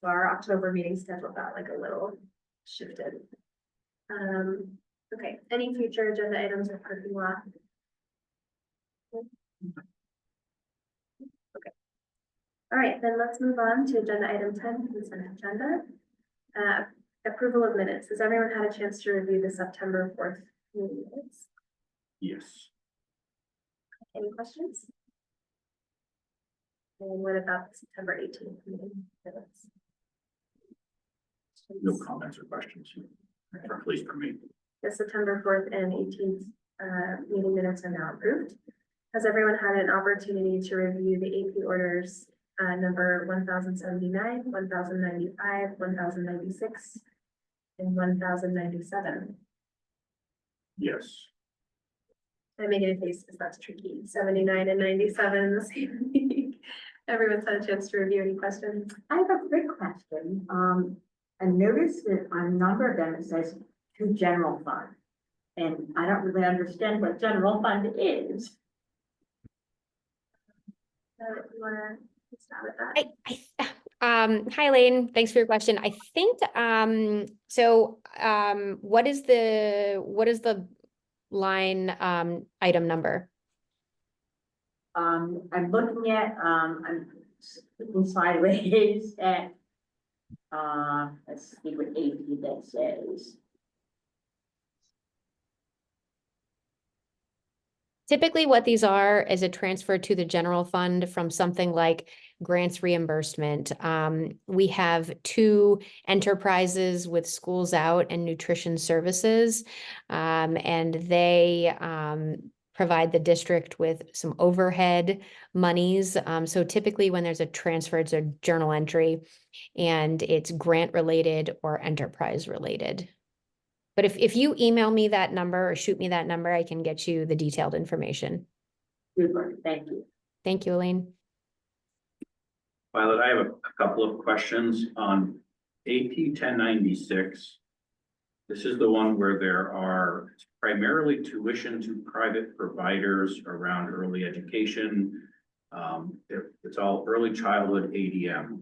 So our October meeting schedule got like a little shifted. Okay, any future agenda items or parking lot? All right, then let's move on to agenda item 10, consent agenda. Approval of minutes. Has everyone had a chance to review the September 4th meeting minutes? Yes. Any questions? And what about the September 18th meeting minutes? No comments or questions, at least for me. The September 4th and 18th meeting minutes are now approved. Has everyone had an opportunity to review the AP orders number 1079, 1095, 1096, and 1097? Yes. I'm making a face because that's tricky. 79 and 97 in the same week. Everyone's had a chance to review. Any questions? I have a quick question. I noticed that on a number of them, it says to general fund. And I don't really understand what general fund is. So you want to start with that? Hi, Elaine. Thanks for your question. I think, what is the line, item number? I'm looking at, I'm looking sideways at, let's see what AP that says. Typically, what these are is a transfer to the general fund from something like grants reimbursement. We have 2 enterprises with Schools Out and Nutrition Services, and they provide the district with some overhead monies. So typically when there's a transfer, it's a journal entry, and it's grant related or enterprise related. But if you email me that number or shoot me that number, I can get you the detailed information. Super, thank you. Thank you, Elaine. Violet, I have a couple of questions on AP 1096. This is the one where there are primarily tuition to private providers around early education. It's all early childhood ADM.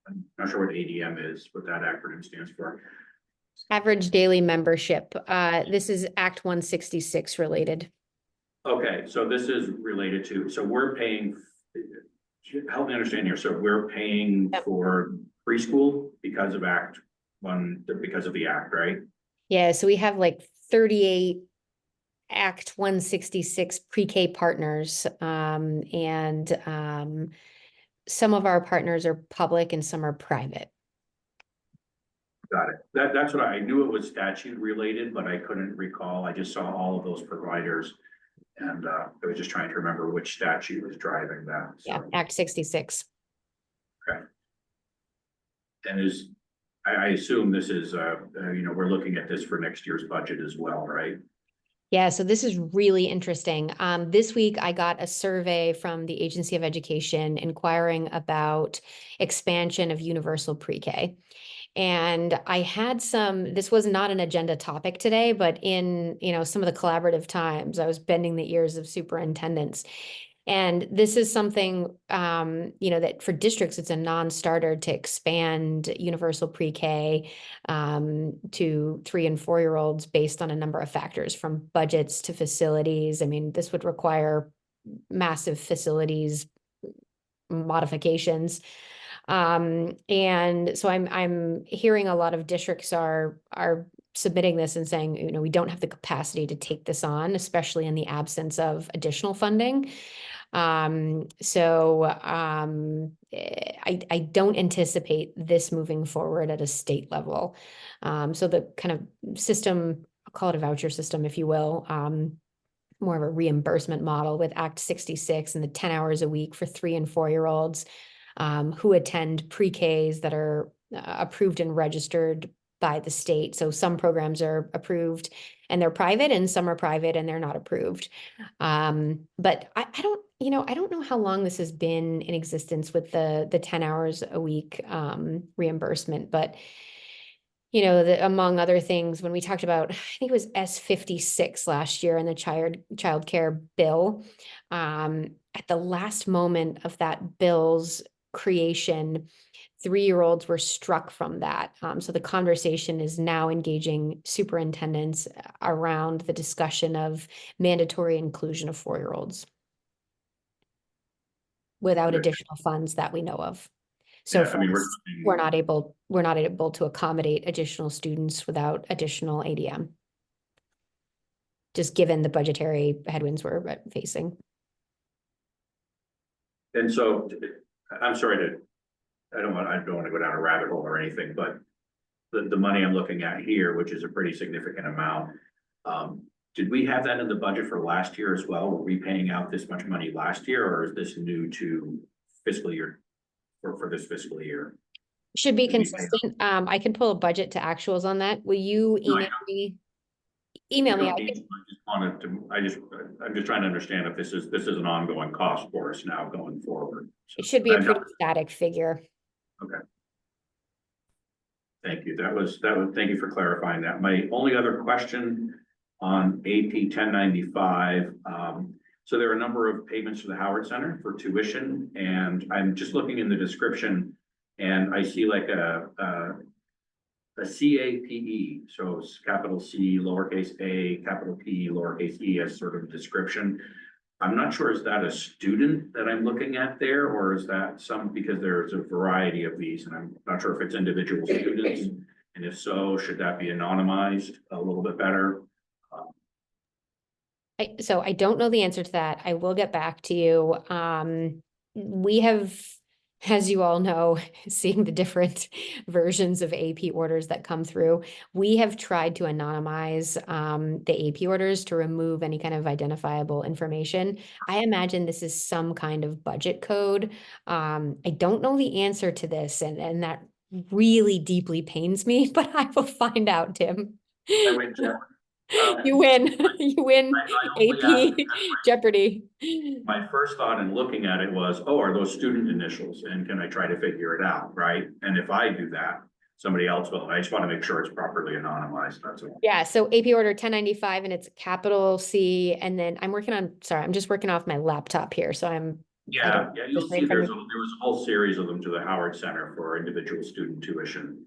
I'm not sure what ADM is, what that acronym stands for. Average daily membership. This is Act 166 related. Okay, so this is related to, so we're paying, help me understand here. So we're paying Yep. for preschool because of Act 1, because of the act, right? Yeah, so we have like 38 Act 166 pre-K partners. Some of our partners are public and some are private. Got it. That's what I knew it was statute related, but I couldn't recall. I just saw all of those providers. And I was just trying to remember which statute was driving that. So. Yeah, Act 66. Okay. And I assume this is, we're looking at this for next year's budget as well, right? Yeah, so this is really interesting. This week I got a survey from the Agency of Education inquiring about expansion of universal pre-K. And I had this was not an agenda topic today, but in, some of the collaborative times, I was bending the ears of superintendents. And this is something, that for districts, it's a non-starter to expand universal pre-K to 3 and 4-year-olds based on a number of factors, from budgets to facilities. I mean, this would require massive facilities modifications. And so I'm hearing a lot of districts are submitting this and saying, we don't have the capacity to take this on, especially in the absence of additional funding. I don't anticipate this moving forward at a state level. So the kind of system, I'll call it a voucher system, if you will, more of a reimbursement model with Act 66 and the 10 hours a week for 3 and 4-year-olds who attend pre-Ks that are approved and registered by the state. So some programs are approved and they're private, and some are private and they're not approved. But I don't know how long this has been in existence with the 10 hours a week reimbursement, but among other things, when we talked about, I think it was S56 last year in the child care bill, at the last moment of that bill's creation, 3-year-olds were struck from that. So the conversation is now engaging superintendents around the discussion of mandatory inclusion of 4-year-olds. without Okay. additional funds that we know of. So Yeah, I mean, for us, we're not able to accommodate additional students without additional ADM. Just given the budgetary headwinds we're facing. And so, I'm sorry I don't want to go down a rabbit hole or anything, but the money I'm looking at here, which is a pretty significant amount. Did we have that in the budget for last year as well? Were we paying out this much money last year, or is this new to fiscal year? For this fiscal year? Should be Did we pay- consistent. I can pull a budget to actuals on that. Will you No, I email me? Email me. I'm just trying to understand if this is an ongoing cost for us now going forward. It should be a I'm pretty not- static figure. Thank you. Thank you for clarifying that. My only other question on AP 1095. So there are a number of payments to the Howard Center for tuition, and I'm just looking in the description and I see like a CAPE, so it's capital C, lowercase a, capital P, lowercase e as sort of description. I'm not sure, is that a student that I'm looking at there, or is that because there's a variety of these, and I'm not sure if it's individual students. And if so, should that be anonymized a little bit better? So I don't know the answer to that. I will get back to you. We have, as you all know, seeing the different versions of AP orders that come through, we have tried to anonymize the AP orders to remove any kind of identifiable information. I imagine this is some kind of budget code. I don't know the answer to this, and that really deeply pains me, but I will find out, Tim. I win, Jeff. You win. You win I only ask AP because Jeopardy. My first thought in looking at it was, oh, are those student initials, and can I try to figure it out, right? And if I do that, somebody else will. I just want to make sure it's properly anonymized, that's all. Yeah, so AP order 1095 and it's capital C, and then I'm just working off my laptop here, so Yeah, you'll just see right from there was a whole series of them to the Howard Center for individual student tuition,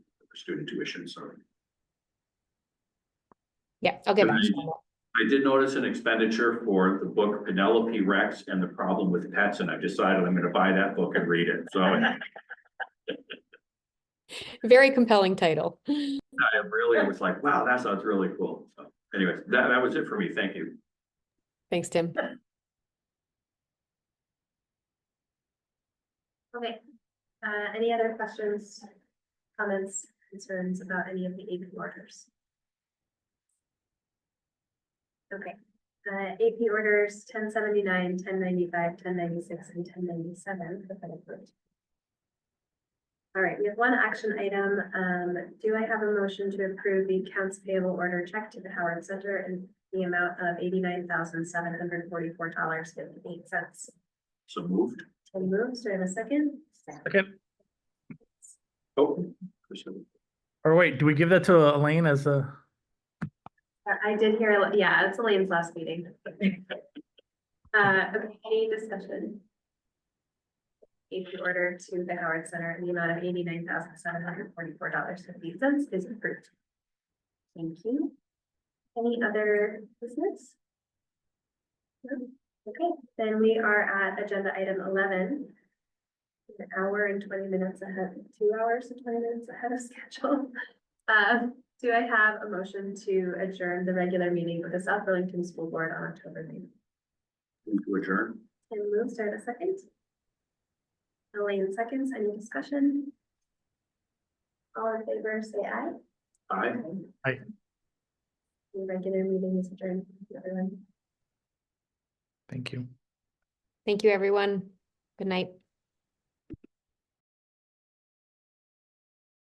so. yeah, I'll get And back to you on that. I did notice an expenditure for the book Penelope Rex and the Problem with Pets, and I've decided I'm gonna buy that book and read it, so I Very compelling title. really was like, wow, that sounds really cool. So anyways, that was it for me, thank you. Thanks, Tim. Okay, any other questions, comments, concerns about any of the AP orders? Okay, AP orders 1079, 1095, 1096, and 1097 have been approved. All right, we have one action item. Do I have a motion to approve the accounts payable order check to the Howard Center in the amount of $89,744.58? So moved. Tim moves, do I have a second? Second, Oh. or wait, do we give that to Elaine as a, I did hear, yeah, it's Elaine's last meeting. Okay, any discussion? AP order to the Howard Center in the amount of $89,744.50 is approved. Thank you. Any other business? No? Okay, then we are at agenda item 11. An hour and 20 minutes ahead, 2 hours and 20 minutes ahead of schedule. Do I have a motion to adjourn the regular meeting of the South Burlington School Board on October 9th? Move to adjourn. Tim moves, do I have a second? Elaine seconds, any discussion? All in favor, say aye. Aye. Aye. The regular meeting is adjourned. Thank you, everyone. thank you. Thank you, everyone. Good night.